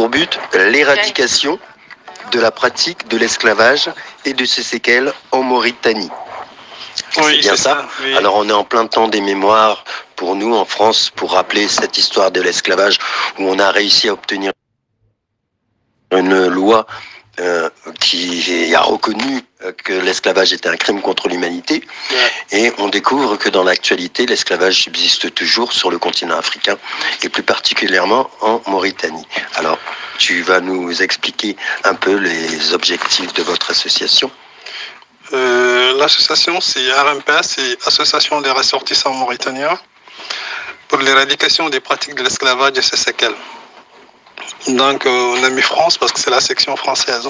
pour but l'éradication de la pratique de l'esclavage et de ses séquelles en Mauritanie. Oui, c'est bien ça. Oui. Alors on est en plein temps des mémoires pour nous en France pour rappeler cette histoire de l'esclavage où on a réussi à obtenir une loi qui a reconnu que l'esclavage était un crime contre l'humanité. Et on découvre que dans l'actualité, l'esclavage subsiste toujours sur le continent africain et plus particulièrement en Mauritanie. Alors, tu vas nous expliquer un peu les objectifs de votre association? L'association, c'est RMPS, c'est Association des ressortissants mauritaniens pour l'éradication des pratiques de l'esclavage et ses séquelles. Donc, on a mis France parce que c'est la section française.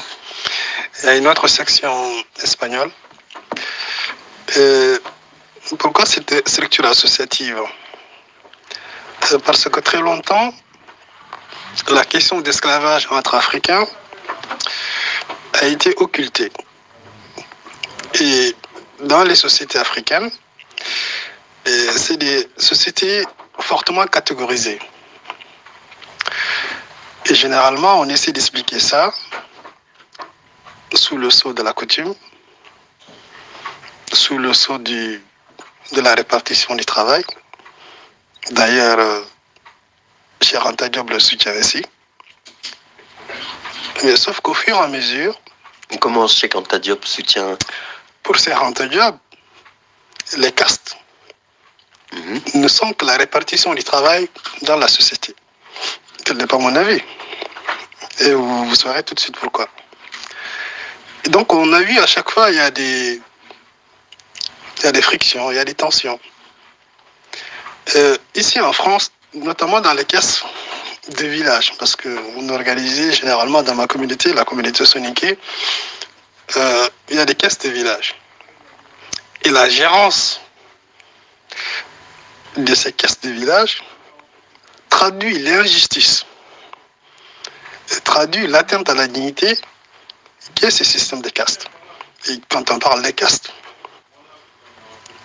Il y a une autre section espagnole. Pourquoi cette structure associative? Parce que très longtemps, la question d'esclavage entre Africains a été occultée. Et dans les sociétés africaines, c'est des sociétés fortement catégorisées. Et généralement, on essaie d'expliquer ça sous le sceau de la coutume, sous le sceau de la répartition du travail. D'ailleurs, Cheikh Anta Diop le soutient ici. Mais sauf qu'au fur et à mesure... Comment Cheikh Anta Diop soutient? Pour Cheikh Anta Diop, les castes ne sont que la répartition du travail dans la société. Tel n'est pas mon avis. Et vous saurez tout de suite pourquoi. Et donc on a vu à chaque fois, il y a des frictions, il y a des tensions. Ici en France, notamment dans les caisses de village, parce qu'on organisait généralement dans ma communauté, la communauté Soniké, il y a des caisses de village. Et la gérance de ces caisses de village traduit l'injustice, traduit l'atteinte à la dignité qu'est ce système de castes. Et quand on parle des castes,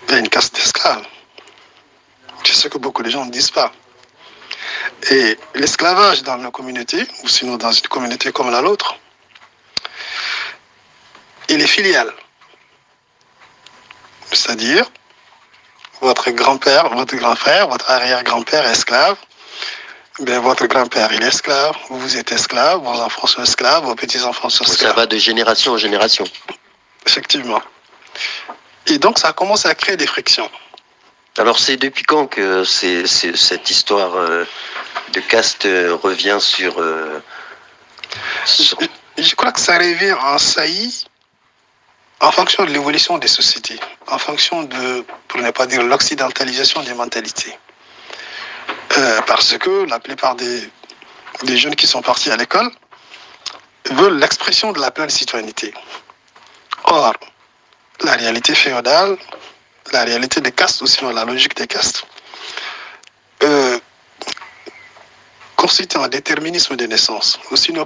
il y a une caste d'esclaves. C'est ce que beaucoup de gens ne disent pas. Et l'esclavage dans nos communautés, ou sinon dans une communauté comme la nôtre, il est filial. C'est-à-dire, votre grand-père, votre grand frère, votre arrière-grand-père est esclave, ben, votre grand-père il est esclave, vous êtes esclave, vos enfants sont esclaves, vos petits-enfants sont esclaves. Ça va de génération en génération. Effectivement. Et donc ça commence à créer des frictions. Alors c'est depuis quand que cette histoire de caste revient sur... Je crois que ça revient en saillie en fonction de l'évolution des sociétés, en fonction de, pour ne pas dire l'occidentalisation des mentalités. Parce que la plupart des jeunes qui sont partis à l'école veulent l'expression de la pleine citoyenneté. Or, la réalité féodale, la réalité des castes, ou sinon la logique des castes, constitue un déterminisme de naissance, ou sinon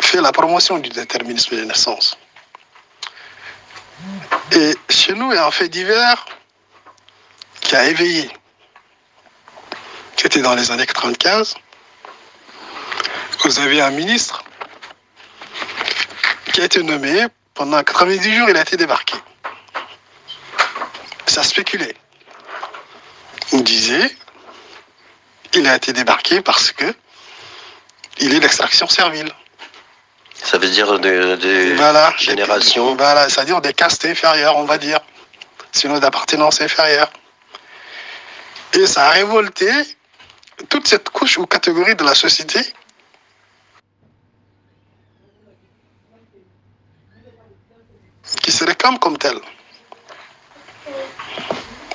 fait la promotion du déterminisme de naissance. Et chez nous, il y a un fait divers qui a éveillé, qui était dans les années 95. Vous avez un ministre qui a été nommé, pendant 90 jours, il a été débarqué. Ça spéculait. On disait, il a été débarqué parce que il est d'extraction servile. Ça veut dire de voilà, génération. Voilà, c'est-à-dire des castes inférieures, on va dire, sinon d'appartenance inférieure. Et ça a révolté toute cette couche ou catégorie de la société qui se réclame comme telle.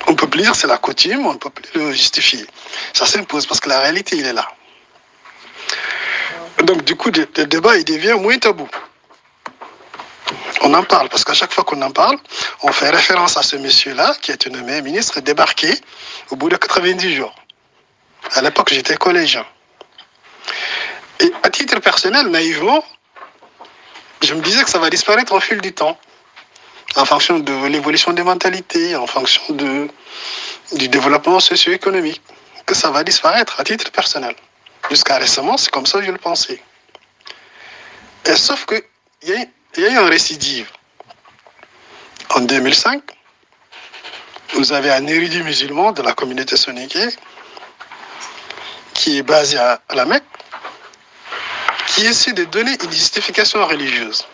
On peut plus dire c'est la coutume, on ne peut plus le justifier. Ça s'impose parce que la réalité, il est là. Donc du coup, le débat, il devient moins tabou. On en parle, parce qu'à chaque fois qu'on en parle, on fait référence à ce monsieur-là, qui a été nommé ministre, débarqué au bout de 90 jours. À l'époque, j'étais collégien. Et à titre personnel, naïvement, je me disais que ça va disparaître au fil du temps, en fonction de l'évolution des mentalités, en fonction du développement socio-économique, que ça va disparaître à titre personnel. Jusqu'à récemment, c'est comme ça que je le pensais. Et sauf qu'il y a eu un récidive. En 2005, vous avez un érudit musulman de la communauté soninké qui est basé à la Mecque, qui essaie de donner une justification religieuse.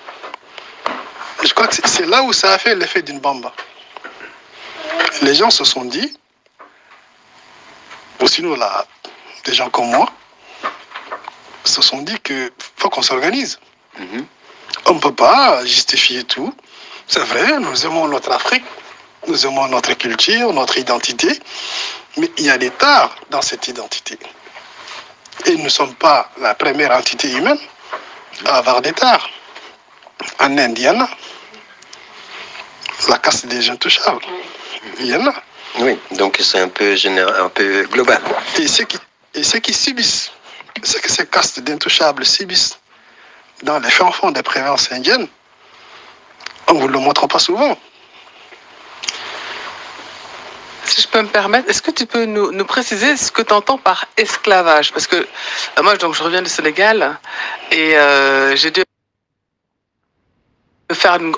Et je crois que c'est là où ça a fait l'effet d'une bamba. Les gens se sont dit, ou sinon là, des gens comme moi, se sont dit qu'il faut qu'on s'organise. On ne peut pas justifier tout. C'est vrai, nous aimons notre Afrique, nous aimons notre culture, notre identité, mais il y a des tares dans cette identité. Et nous ne sommes pas la première entité humaine à avoir des tares. En Inde, il y en a. La caste des intouchables, il y en a. Oui, donc c'est un peu global. Et ceux qui subissent, ce que ces castes d'intouchables subissent dans les fins fonds des présences indiennes, on ne vous le montre pas souvent. Si je peux me permettre, est-ce que tu peux nous préciser ce que tu entends par esclavage? Parce que moi, donc, je reviens du Sénégal et j'ai dû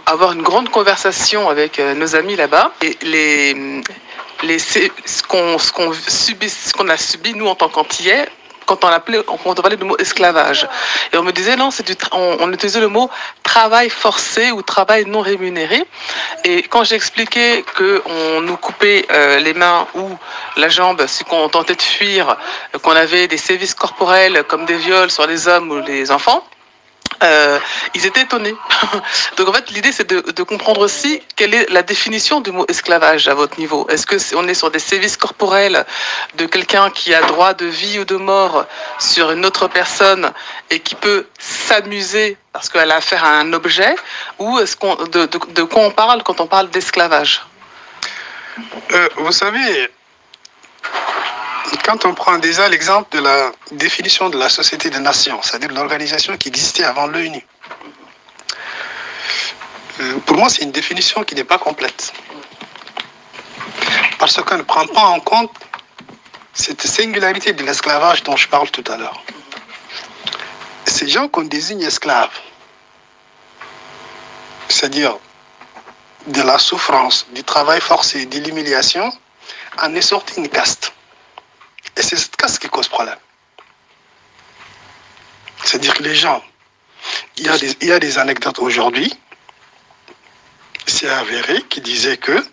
avoir une grande conversation avec nos amis là-bas. Et ce qu'on a subi, nous, en tant qu'Antillais, quand on parlait du mot esclavage. Et on me disait, non, on utilisait le mot travail forcé ou travail non rémunéré. Et quand j'ai expliqué qu'on nous coupait les mains ou la jambe si on tentait de fuir, qu'on avait des sévices corporels comme des viols sur les hommes ou les enfants, ils étaient étonnés. Donc en fait, l'idée c'est de comprendre aussi quelle est la définition du mot esclavage à votre niveau. Est-ce que on est sur des sévices corporels de quelqu'un qui a droit de vie ou de mort sur une autre personne et qui peut s'amuser parce qu'elle a affaire à un objet, ou est-ce de quoi on parle quand on parle d'esclavage? Vous savez, quand on prend déjà l'exemple de la définition de la société des nations, c'est-à-dire l'organisation qui existait avant l'ONU, pour moi, c'est une définition qui n'est pas complète. Parce qu'on ne prend pas en compte cette singularité de l'esclavage dont je parle tout à l'heure. Ces gens qu'on désigne esclaves, c'est-à-dire de la souffrance, du travail forcé, de l'humiliation, en est sorti une caste. Et c'est cette caste qui cause problème. C'est-à-dire que les gens, il y a des anecdotes aujourd'hui, c'est avéré, qui disaient que,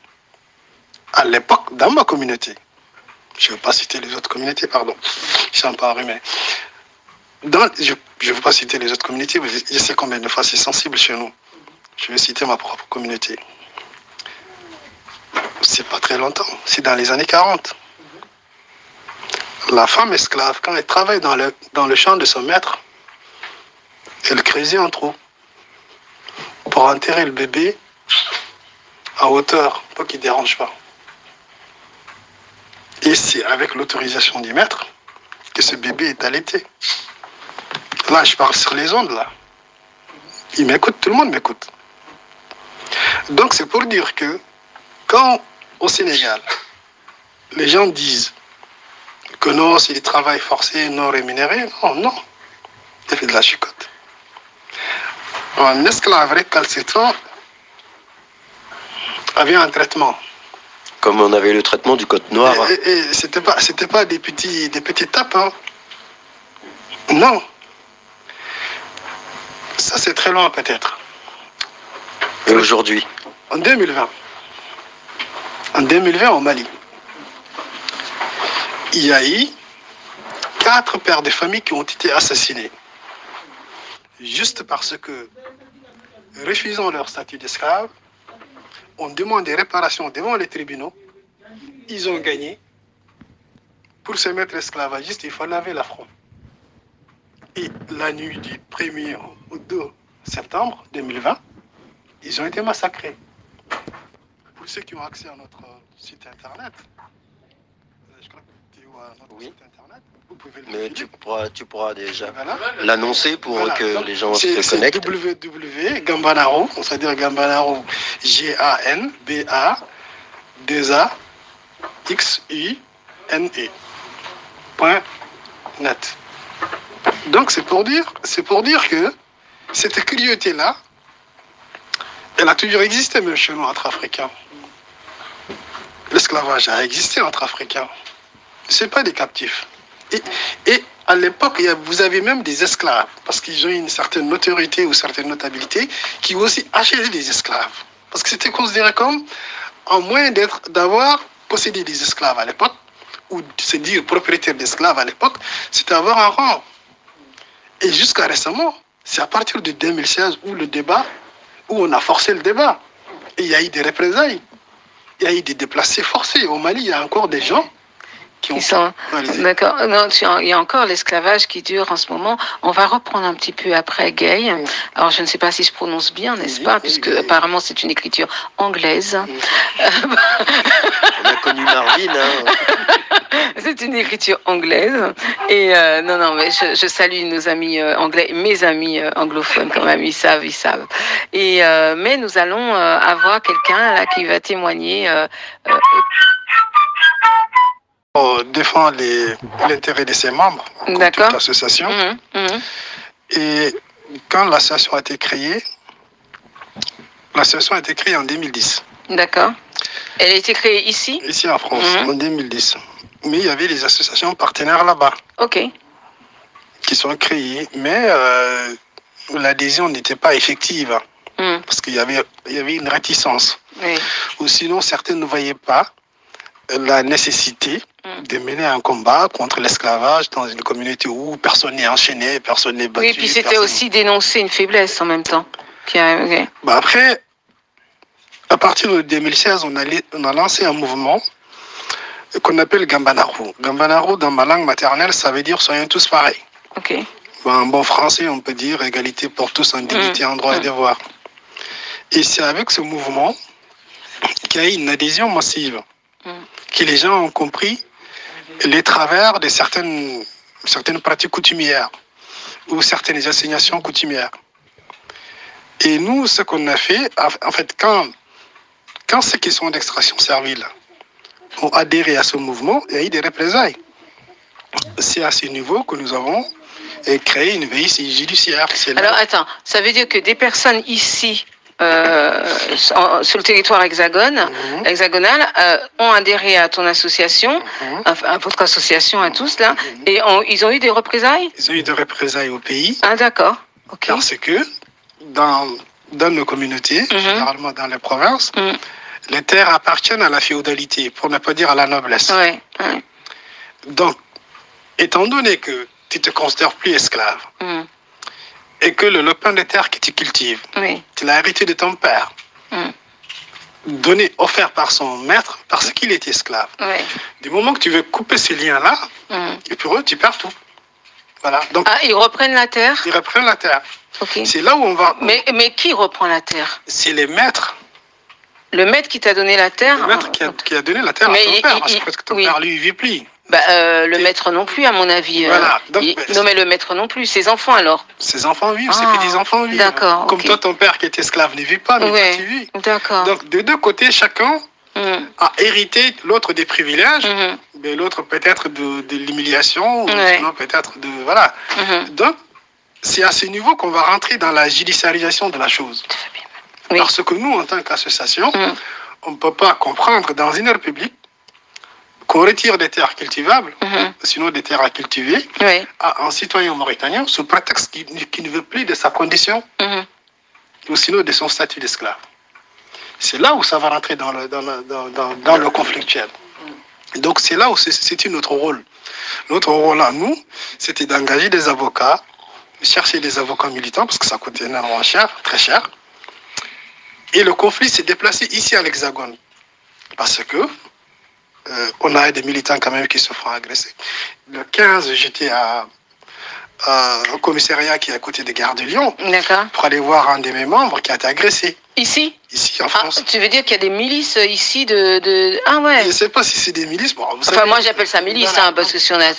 à l'époque, dans ma communauté, je ne veux pas citer les autres communautés, pardon, je ne suis pas enrhumé. Je ne veux pas citer les autres communautés, mais je sais combien de fois c'est sensible chez nous. Je vais citer ma propre communauté. C'est pas très longtemps, c'est dans les années 40. La femme esclave, quand elle travaille dans le champ de son maître, elle creusait un trou pour enterrer le bébé à hauteur, pour qu'il ne dérange pas. Et c'est avec l'autorisation du maître que ce bébé est allaité. Là, je parle sur les ondes, là. Il m'écoute, tout le monde m'écoute. Donc, c'est pour dire que quand, au Sénégal, les gens disent que non, c'est du travail forcé, non rémunéré, non. Il fait de la chicotte. Un esclave récalcitrant avait un traitement. Comme on avait le traitement du code noir. Et c'était pas des petits tapes, hein. Non. Ça, c'est très loin peut-être. Et aujourd'hui? En 2020. En 2020, au Mali, il y a eu 4 pères de famille qui ont été assassinés. Juste parce que, refusant leur statut d'esclave, on demande des réparations devant les tribunaux. Ils ont gagné. Pour se mettre esclavagiste, il faut laver l'affront. Et la nuit du 1er au 2 septembre 2020, ils ont été massacrés. Pour ceux qui ont accès à notre site internet, je crois que tu vois notre site internet, vous pouvez le Mais tu pourras déjà l'annoncer pour que les gens se connectent. C'est www.gambanaro, c'est-à-dire Gambanaro, G-A-N-B-A-2-A-X-U-N-E .net. Donc c'est pour dire que cette cruauté-là, elle a toujours existé même chez nous entre Africains. L'esclavage a existé entre Africains. Ce n'est pas des captifs. Et à l'époque, vous avez même des esclaves, parce qu'ils ont une certaine notoriété ou certaine notabilité, qui ont aussi acheté des esclaves. Parce que c'était considéré comme un moyen d'avoir possédé des esclaves à l'époque, ou se dire propriétaire d'esclaves à l'époque, c'était avoir un rang. Et jusqu'à récemment, c'est à partir de 2016 où on a forcé le débat. Et il y a eu des représailles. Il y a eu des déplacés forcés. Au Mali, il y a encore des gens qui sont... D'accord. Il y a encore l'esclavage qui dure en ce moment. On va reprendre un petit peu après Gay. Alors, je ne sais pas si je prononce bien, n'est-ce pas? Puisque apparemment, c'est une écriture anglaise. On a connu Marvin, hein. C'est une écriture anglaise. Et non, mais je salue nos amis anglais, mes amis anglophones quand même, ils savent. Et mais nous allons avoir quelqu'un là qui va témoigner. On défend l'intérêt de ses membres, comme toute association. Et quand l'association a été créée, en 2010. D'accord. Elle a été créée ici? Ici en France, en 2010. Mais il y avait des associations partenaires là-bas. Ok. Qui sont créées, mais l'adhésion n'était pas effective. Parce qu'il y avait une réticence. Oui. Ou sinon, certains ne voyaient pas la nécessité de mener un combat contre l'esclavage dans une communauté où personne n'est enchaîné, personne n'est battu. Oui, puis c'était aussi dénoncer une faiblesse en même temps. Okay. Bah après, à partir de 2016, on a lancé un mouvement qu'on appelle Gambanaru. Gambanaru, dans ma langue maternelle, ça veut dire soyons tous pareils. Ok. En bon français, on peut dire égalité pour tous en dignité, en droit et devoir. Et c'est avec ce mouvement qu'il y a eu une adhésion massive, que les gens ont compris les travers de certaines pratiques coutumières ou certaines assignations coutumières. Et nous, ce qu'on a fait, en fait, quand ceux qui sont d'extraction servile ont adhéré à ce mouvement, il y a eu des représailles. C'est à ce niveau que nous avons créé une veille judiciaire. Alors attends, ça veut dire que des personnes ici, sur le territoire hexagonal, ont adhéré à ton association, à votre association à tous là, et ils ont eu des représailles? Ils ont eu des représailles au pays. Ah d'accord. Okay. Parce que dans nos communautés, généralement dans les provinces, les terres appartiennent à la féodalité, pour ne pas dire à la noblesse. Ouais. Donc, étant donné que tu ne te considères plus esclave, et que le lopin de terre que tu cultives, tu l'as hérité de ton père, offert par son maître, parce qu'il était esclave. Du moment que tu veux couper ce lien-là, et pour eux, tu perds tout. Voilà. Donc, ils reprennent la terre? Ils reprennent la terre. Okay. C'est là où on va... Mais qui reprend la terre? C'est les maîtres. Le maître qui t'a donné la terre? Le maître qui a donné la terre à ton père, parce que ton père, lui, il vit plus. Le maître non plus, à mon avis. Voilà. Donc, non, mais le maître non plus. Ses enfants, alors? Ses enfants vivent, c'est que des enfants vivent. D'accord. Comme toi, ton père qui est esclave ne vit pas, mais toi, tu vis. D'accord. Donc, de deux côtés, chacun a hérité, l'autre des privilèges, mais l'autre peut-être de l'humiliation, ou sinon peut-être de... Voilà. Donc, c'est à ce niveau qu'on va rentrer dans la judiciarisation de la chose. Parce que nous, en tant qu'association, on ne peut pas comprendre dans une république qu'on retire des terres cultivables, sinon des terres à cultiver, à un citoyen mauritanien sous prétexte qu'il ne veut plus de sa condition, ou sinon de son statut d'esclave. C'est là où ça va rentrer dans le conflictuel. Donc c'est là où c'est notre rôle. Notre rôle à nous, c'était d'engager des avocats, chercher des avocats militants, parce que ça coûte énormément cher, très cher. Et le conflit s'est déplacé ici à l'Hexagone. Parce que on a des militants quand même qui se font agresser. Le 15, j'étais au commissariat qui est à côté des gares de Lyon pour aller voir un de mes membres qui a été agressé. Ici? Ici, en France. Tu veux dire qu'il y a des milices ici Ah ouais. Je ne sais pas si c'est des milices. Bon, moi j'appelle ça milice, parce que si on a...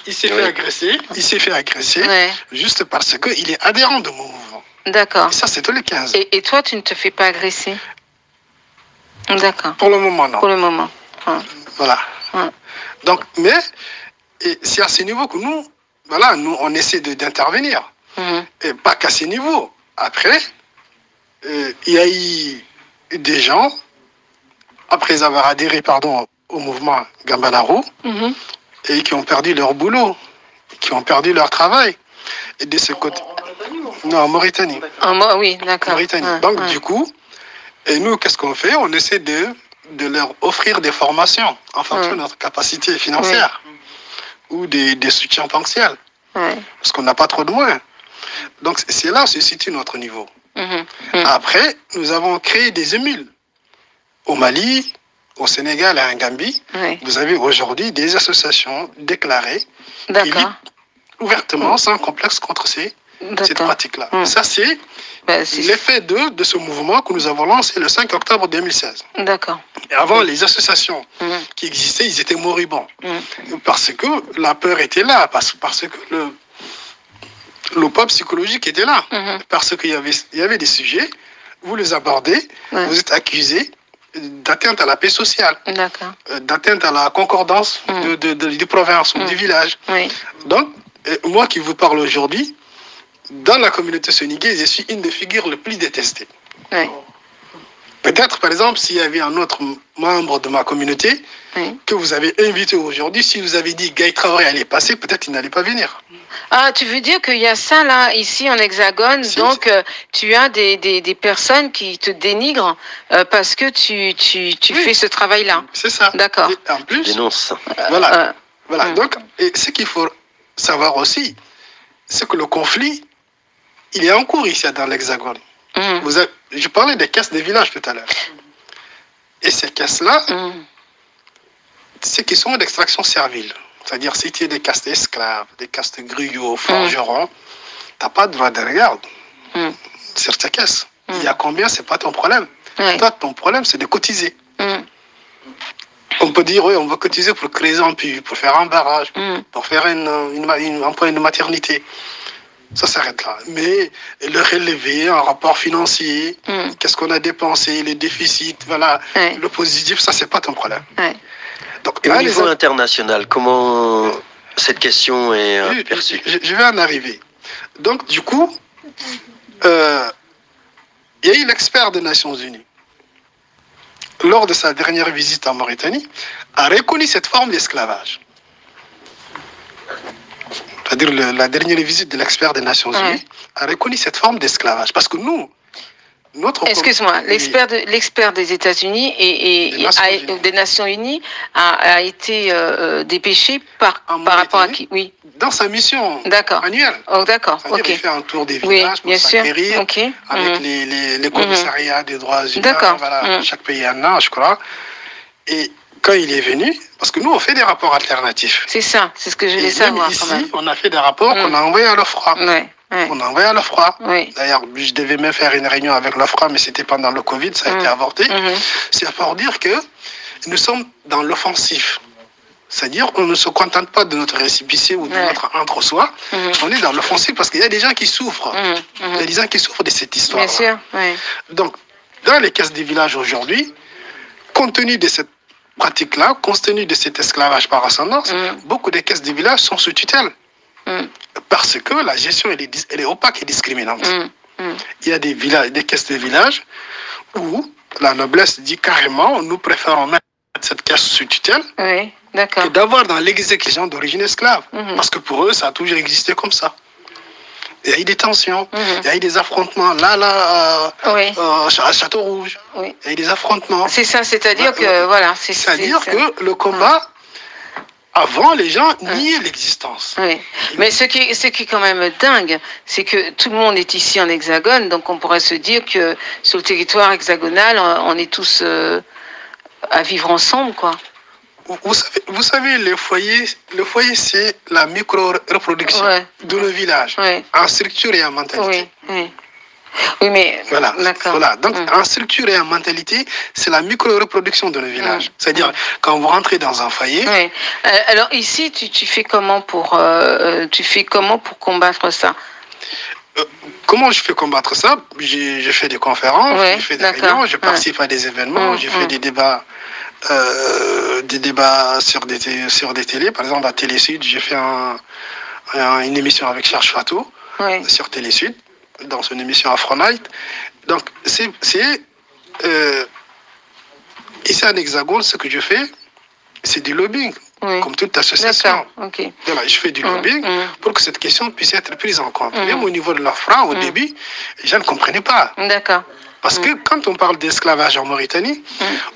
Il s'est fait agresser, juste parce qu'il est adhérent de mon mouvement. D'accord. Et ça, c'est tous les 15. Et toi, tu ne te fais pas agresser? D'accord. Pour le moment, non. Pour le moment. Voilà. Donc, mais c'est à ce niveau que nous, voilà, nous, on essaie d'intervenir. Et pas qu'à ce niveau. Après, il y a eu des gens, après avoir adhéré, pardon, au mouvement Gambanaru, et qui ont perdu leur boulot, qui ont perdu leur travail. Et de ce côté... Non, en Mauritanie. Oui, d'accord. Mauritanie. Donc, du coup, et nous, qu'est-ce qu'on fait? On essaie de leur offrir des formations en fonction de notre capacité financière ou des soutiens ponctuels. Parce qu'on n'a pas trop de moyens. Donc, c'est là où se situe notre niveau. Après, nous avons créé des émules. Au Mali, au Sénégal et en Gambie, vous avez aujourd'hui des associations déclarées qui luttent ouvertement, sans complexe, contre cette pratique-là. Ça, c'est l'effet de ce mouvement que nous avons lancé le 5 octobre 2016. D'accord. Et avant, les associations qui existaient, ils étaient moribonds. Parce que la peur était là, parce que le poids psychologique était là. Parce qu'il y avait des sujets, vous les abordez, vous êtes accusés d'atteinte à la paix sociale, d'atteinte à la concordance des provinces ou des villages. Donc, moi qui vous parle aujourd'hui, dans la communauté sénégalaise, je suis une des figures les plus détestées. Peut-être, par exemple, s'il y avait un autre membre de ma communauté que vous avez invité aujourd'hui, si vous avez dit Gaï Traoré allait passer, peut-être il n'allait pas venir. Ah, tu veux dire qu'il y a ça là, ici en Hexagone, donc tu as des personnes qui te dénigrent parce que tu fais ce travail-là. C'est ça. D'accord. En plus, dénonce. Voilà. Donc, et ce qu'il faut savoir aussi, c'est que le conflit, il est en cours ici dans l'Hexagone. Je parlais des caisses des villages tout à l'heure. Et ces caisses-là, c'est qui sont d'extraction servile. C'est-à-dire, si tu es des castes esclaves, des castes griots, forgerons, tu n'as pas de droit de regard sur ces caisses. Il y a combien, ce n'est pas ton problème. Toi, ton problème, c'est de cotiser. On peut dire, oui, on va cotiser pour créer un puits, pour faire un barrage, pour faire un point de maternité. Ça s'arrête là. Mais le relever, un rapport financier, qu'est-ce qu'on a dépensé, les déficits, voilà, le positif, ça, c'est pas ton problème. Donc, et au niveau international, comment cette question est perçue? Je vais en arriver. Donc, du coup, il y a eu l'expert des Nations Unies, lors de sa dernière visite en Mauritanie, a reconnu cette forme d'esclavage. C'est-à-dire la dernière visite de l'expert des Nations Unies a reconnu cette forme d'esclavage. Parce que nous, excuse-moi, l'expert des États-Unis et des Nations Unies a été dépêché par rapport à qui? Oui. Dans sa mission annuelle. Oh, d'accord. Il fait un tour des villages pour s'acquérir avec les commissariats des droits humains. Voilà, chaque pays en a, je crois. Et quand il est venu, parce que nous, on fait des rapports alternatifs. C'est ça, c'est ce que je voulais savoir. Ici, on a fait des rapports qu'on a envoyés à l'OFRA. On a envoyé à l'OFRA. D'ailleurs, je devais même faire une réunion avec l'OFRA, mais c'était pendant le Covid, ça a été avorté. C'est pour dire que nous sommes dans l'offensif. C'est-à-dire qu'on ne se contente pas de notre récépissé ou de notre entre-soi. On est dans l'offensif parce qu'il y a des gens qui souffrent. Il y a des gens qui souffrent de cette histoire. Bien sûr. Donc, dans les caisses des villages aujourd'hui, compte tenu de cette pratique-là, compte tenu de cet esclavage par ascendance, beaucoup de caisses des villages sont sous tutelle. Parce que la gestion elle est opaque et discriminante. Il y a des caisses de villages où la noblesse dit carrément nous préférons mettre cette caisse sous tutelle que d'avoir dans l'exécution d'origine esclave. Parce que pour eux, ça a toujours existé comme ça. Il y a eu des tensions, il y a eu des affrontements à Château-Rouge. Il y a eu des affrontements. C'est ça, c'est-à-dire que voilà. C'est-à-dire que le combat. Avant, les gens niaient l'existence. Mais ce qui est quand même dingue, c'est que tout le monde est ici en Hexagone, donc on pourrait se dire que sur le territoire hexagonal, on est tous à vivre ensemble, quoi. Vous savez, le foyer c'est la micro-reproduction de nos villages, en structure et en mentalité. Oui, mais voilà. Donc, en structure et en mentalité, c'est la micro-reproduction de nos villages. C'est-à-dire, quand vous rentrez dans un foyer... Alors, ici, tu fais comment pour combattre ça? Comment je fais combattre ça? J'ai fait des conférences, j'ai fait des réunions, je participe à des événements, j'ai fait des débats sur des télés. Par exemple, à Télé Sud, j'ai fait une émission avec Charles Fatou sur Télé Sud, dans son émission Afro Night. Donc, ici en Hexagone, ce que je fais, c'est du lobbying, comme toute association. Okay. Voilà, je fais du lobbying pour que cette question puisse être prise en compte. Même au niveau de l'AFRA, au début, les gens ne comprenaient pas. D'accord. Parce que quand on parle d'esclavage en Mauritanie,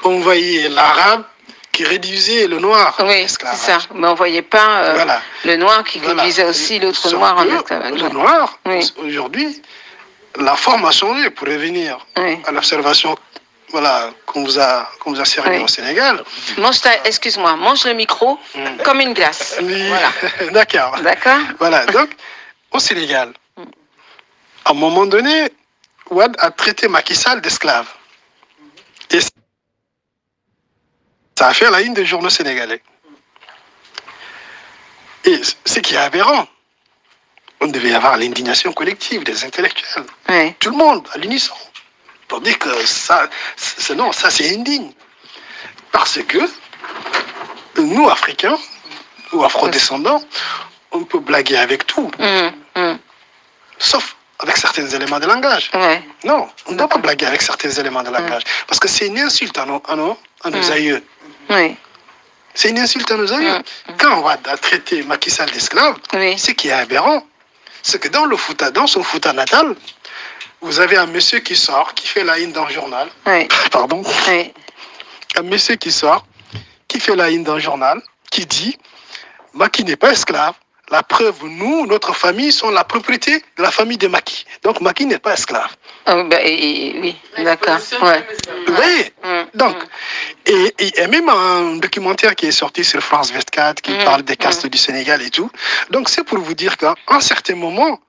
on voyait l'arabe qui réduisait le noir. Oui, c'est ça. Mais on ne voyait pas le noir qui réduisait aussi l'autre noir en esclavage. Le noir, aujourd'hui, la forme a changé pour revenir à l'observation qu'on vous a servi au Sénégal. Excuse-moi, mange le micro comme une glace. Voilà. D'accord. Voilà, donc, au Sénégal, à un moment donné, Ouad a traité Macky Sall d'esclave. Et ça a fait la une des journaux sénégalais. Et ce qui est aberrant, on devait y avoir l'indignation collective des intellectuels. Tout le monde, à l'unisson. Pour dire que ça c'est indigne. Parce que nous, Africains, ou Afro-descendants, on peut blaguer avec tout. Sauf avec certains éléments de langage. Non, on ne doit pas blaguer avec certains éléments de langage. Parce que c'est une insulte à nos aïeux. C'est une insulte à nos aïeux. Quand on va traiter Macky Sall d'esclave, ce qui est aberrant, c'est que dans son Fouta natal, vous avez un monsieur qui sort, qui fait la une dans le journal. Pardon. Un monsieur qui sort, qui fait la une dans le journal, qui dit « Macky n'est pas esclave. La preuve, nous, notre famille, sont la propriété de la famille de Macky. Donc Macky n'est pas esclave. » Oui, d'accord. Oui, donc, et même un documentaire qui est sorti sur France 24 qui parle des castes du Sénégal et tout. Donc c'est pour vous dire qu'à un certain moment,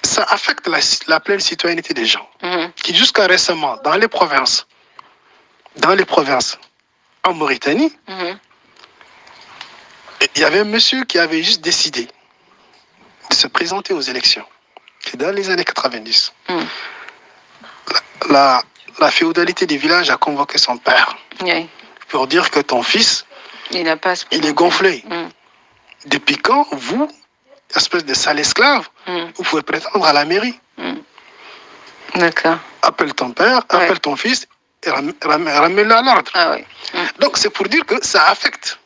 ça affecte la pleine citoyenneté des gens. Qui jusqu'à récemment, dans les provinces, en Mauritanie, il y avait un monsieur qui avait juste décidé de se présenter aux élections. C'est dans les années 90. La féodalité des villages a convoqué son père pour dire que ton fils, il est gonflé. Depuis quand, vous, espèce de sale esclave, vous pouvez prétendre à la mairie? D'accord. Appelle ton père, appelle ton fils et ramène-le à l'ordre. Donc c'est pour dire que ça affecte.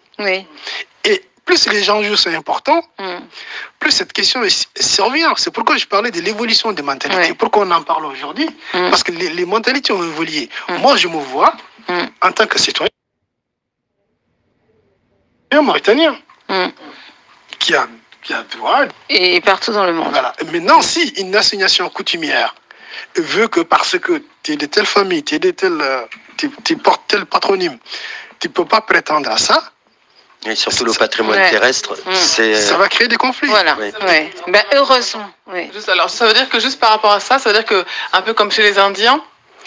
Et plus les enjeux sont importants, plus cette question survient. C'est pourquoi je parlais de l'évolution des mentalités. Pourquoi on en parle aujourd'hui? Parce que les mentalités ont évolué. Moi, je me vois, en tant que citoyen mauritanien, qui a droit... Et partout dans le monde. Voilà. Maintenant, si une assignation coutumière veut que parce que tu es de telle famille, tu portes tel patronyme, tu ne peux pas prétendre à ça. Et surtout le patrimoine terrestre, ça va créer des conflits. Voilà. Heureusement. Alors, ça veut dire que juste par rapport à ça, ça veut dire que, un peu comme chez les Indiens,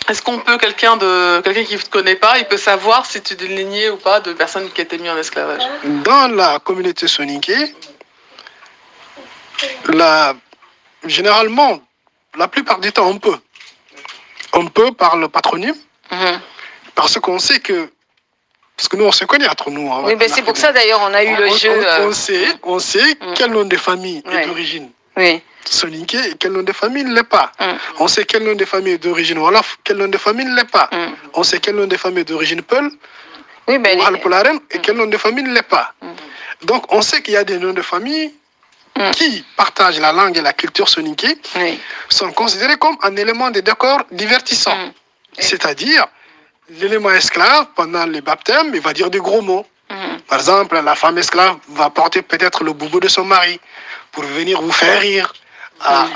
est-ce qu'on peut, quelqu'un qui ne te connaît pas, il peut savoir si tu es d'une lignée ou pas de personnes qui étaient mises en esclavage? Dans la communauté soninké, généralement, la plupart du temps, on peut. On peut par le patronyme, parce qu'on sait que... Parce que nous, on se connaît entre nous. Oui, mais c'est pour ça, d'ailleurs, on a eu le jeu... On sait quel nom de famille est d'origine soninké et quel nom de famille ne l'est pas. On sait quel nom de famille est d'origine wolof, quel nom de famille ne l'est pas. On sait quel nom de famille est d'origine peul, ou halpularen, et quel nom de famille ne l'est pas. Donc, on sait qu'il y a des noms de famille qui partagent la langue et la culture soninké, sont considérés comme un élément de décor divertissant. C'est-à-dire, l'élément esclave, pendant les baptêmes, il va dire des gros mots. Par exemple, la femme esclave va porter peut-être le boubou de son mari pour venir vous faire rire.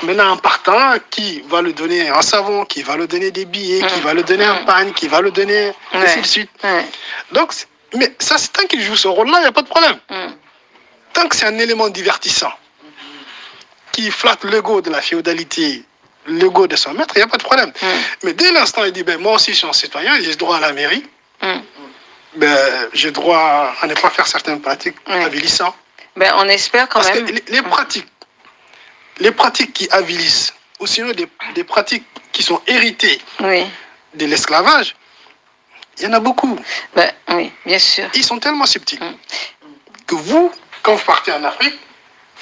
Maintenant, en partant, qui va le donner un savon, qui va le donner des billets, qui va le donner un pagne, qui va le donner, ainsi de suite. Donc, mais ça, tant qu'il joue ce rôle-là, il n'y a pas de problème. Tant que c'est un élément divertissant qui flatte l'ego de la féodalité, l'ego de son maître, il n'y a pas de problème. Mais dès l'instant, il dit, moi aussi, je suis un citoyen, j'ai droit à la mairie, j'ai droit à ne pas faire certaines pratiques avilissantes. On espère quand même... Parce que les pratiques qui avilissent, ou sinon des pratiques qui sont héritées de l'esclavage, il y en a beaucoup. Oui, bien sûr. Ils sont tellement subtils que vous, quand vous partez en Afrique,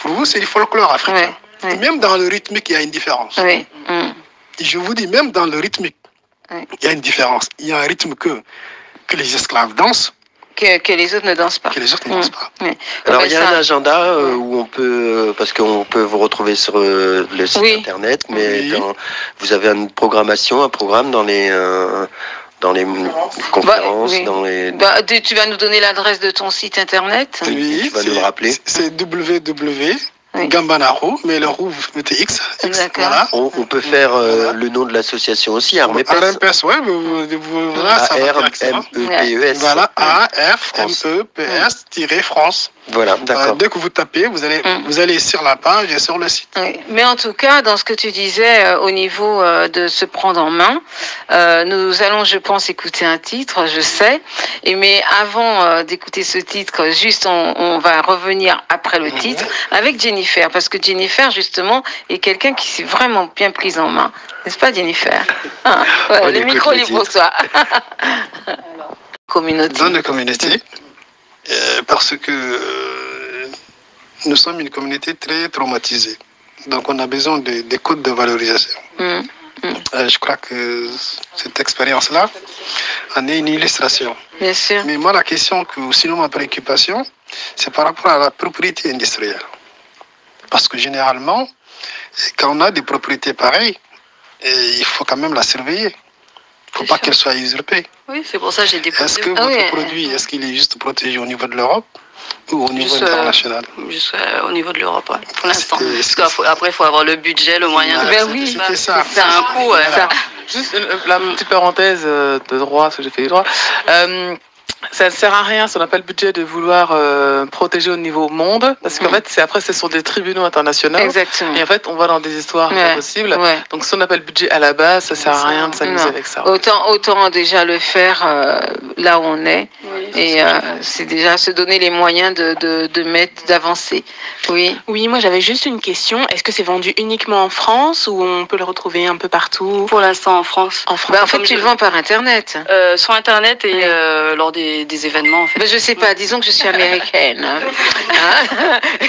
Pour vous, c'est du folklore africain. Ouais. Même dans le rythmique, il y a une différence. Oui. Je vous dis, même dans le rythmique, il y a une différence. Il y a un rythme que les esclaves dansent, Que les autres ne dansent pas. que les autres ne dansent pas. Oui. Alors, Ben, il y a ça- un agenda où on peut, parce qu'on peut vous retrouver sur le site Oui. internet, mais Oui. vous avez une programmation, un programme dans les conférences, oui. dans les. Tu vas nous donner l'adresse de ton site internet. Oui, Tu vas nous le rappeler. C'est www. Oui. Gambanaro, mais le roux, vous mettez X. D'accord. Voilà. On peut faire le nom de l'association aussi, Armepes. RMPS, ouais, voilà, ça va directement. A-R-M-E-P-E-S. Voilà, A-R-M-E-P-S-France. Voilà, d'accord. Dès que vous tapez, vous allez sur la page et sur le site. Oui. Mais en tout cas, dans ce que tu disais au niveau de se prendre en main, nous allons, je pense, écouter un titre, je sais. Mais avant d'écouter ce titre, juste on va revenir après le titre avec Jennifer, parce que Jennifer, justement, est quelqu'un qui s'est vraiment bien prise en main. N'est-ce pas, Jennifer? Voilà, On le écoute micro le libre pour toi. Communauté. Dans la communauté, parce que nous sommes une communauté très traumatisée. Donc on a besoin des codes de valorisation. Je crois que cette expérience-là en est une illustration. Bien sûr. Mais moi, la question, sinon ma préoccupation, c'est par rapport à la propriété industrielle. Parce que généralement, quand on a des propriétés pareilles, il faut quand même la surveiller. Il ne faut pas qu'elle soit usurpée. Oui, c'est pour ça que j'ai déposé. Est-ce que votre produit, est-ce qu'il est juste protégé au niveau de l'Europe ou au niveau international? Juste au niveau de l'Europe, ouais, pour l'instant. C'était- Parce qu'après, il faut avoir le budget, le moyen. Voilà, Ben oui, c'était ça. C'est un coût, ouais. Voilà. Juste la petite parenthèse de droit, parce que j'ai fait du droit. Ça ne sert à rien, si on n'a pas le budget de vouloir protéger au niveau monde, parce qu'en fait, après, ce sont des tribunaux internationaux. Exactement. Et en fait, on va dans des histoires Ouais. impossibles. Ouais. Donc, si on n'a pas le budget à la base, ça sert à rien de s'amuser Non. avec ça. Autant déjà le faire là où on est. Oui. Et c'est déjà se donner les moyens d'avancer. Oui. Oui, moi j'avais juste une question. Est-ce que c'est vendu uniquement en France ou on peut le retrouver un peu partout? Pour l'instant, en France. En France. Ben, en fait, Comme tu je- le vends par Internet. Sur Internet et lors des événements, en fait. Ben, je sais pas, disons que je suis américaine. Hein.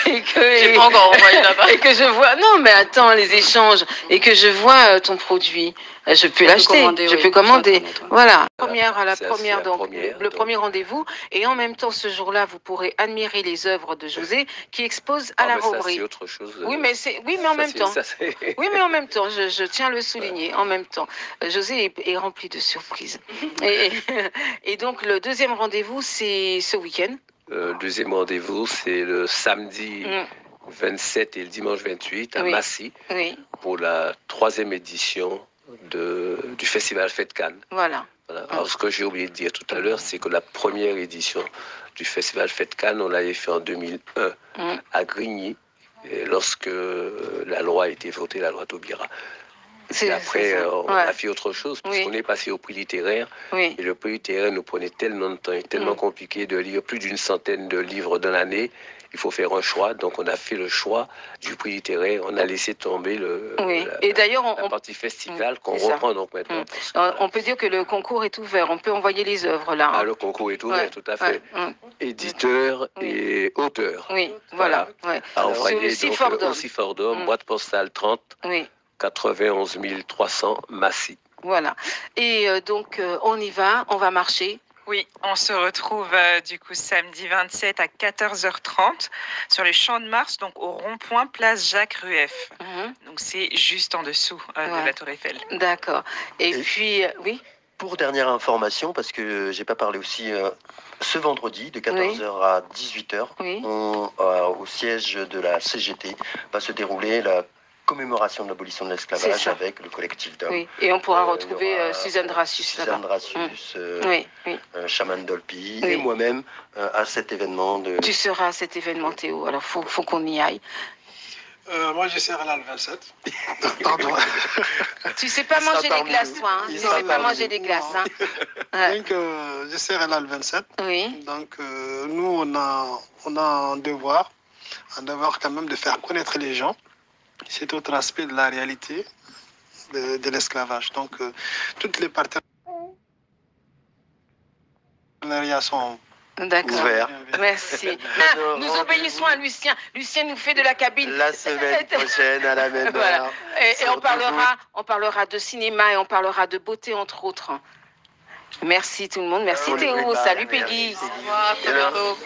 Et que, J'ai pas encore envoyé là-bas. et que je vois. Non, mais attends, les échanges. Et que je vois ton produit. Je peux l'acheter. commander, Je oui, peux commander. sur Internet, ouais. Voilà. C'est Première, la donc, première, le donc. premier rendez-vous. Et en même temps, ce jour-là, vous pourrez admirer les œuvres de José qui expose à la Raumerie. C'est autre chose. Oui, mais en même temps. Oui, mais en même temps, je tiens à le souligner, en même temps. José est rempli de surprises. Et donc, le deuxième rendez-vous, c'est ce week-end. Le deuxième rendez-vous, c'est le samedi 27 et le dimanche 28 à Oui. Massy Oui, pour la 3e édition du Festival Fête Cannes. voilà. Voilà. Alors, ce que j'ai oublié de dire tout à l'heure, c'est que la première édition du Festival Fête Cannes, on l'avait fait en 2001 à Grigny, et lorsque la loi a été votée, la loi Taubira. Et après, ça. on Ouais. a fait autre chose, puisqu'on est passé au prix littéraire. Oui, Et le prix littéraire nous prenait tellement de temps et tellement compliqué de lire plus d'une centaine de livres dans l'année. Il faut faire un choix. Donc, on a fait le choix du prix littéraire. On a laissé tomber oui. Et d'ailleurs, la partie festival qu'on c'est ça. reprend donc maintenant. parce que- on peut dire que le concours est ouvert. On peut envoyer les œuvres là. Ah, le concours est ouvert, Ouais, tout à fait. ouais, Éditeur et auteur. Oui, voilà. Ouais. À envoyer Sur donc, Sifford. au Siffordum, boîte postale 30, Oui, 91 300, Massy. voilà. Et donc, on y va, on va marcher. Oui, on se retrouve du coup samedi 27 à 14h30 sur les champs de Mars, donc au rond-point place Jacques Rueff. Donc c'est juste en dessous de la Tour Eiffel. D'accord. Et Et- puis, oui, Pour dernière information, parce que j'ai pas parlé aussi, ce vendredi de 14h à 18h, oui. au siège de la CGT va se dérouler la commémoration de l'abolition de C'est l'esclavage ça. avec le collectif d'hommes. Oui. Et on pourra Il y retrouver aura Suzanne Dracius là-bas. Suzanne Dracius, Oui, oui. Chaman Dolpi Oui. et moi-même à cet événement de... Tu seras à cet événement, Théo. Alors, faut qu'on y aille. Moi, je serai là le 27. Pardon. Tu sais pas Il sera manger des parmi glaces, nous. toi. Hein. Il Tu sera sais pas parmi manger nous. des glaces. Hein. Non. Ouais. Donc, je serai là le 27. Oui, Donc, nous, on a un devoir quand même de faire connaître les gens cet autre aspect de la réalité de l'esclavage. Donc, toutes les partenariats sont D'accord. ouvert. Merci. Nous obéissons à Lucien. Lucien nous fait de la cabine. La semaine prochaine à la même heure. Voilà. Et on parlera de cinéma et on parlera de beauté entre autres. Merci tout le monde. Merci Théo. Salut Peggy. Au revoir, à bientôt.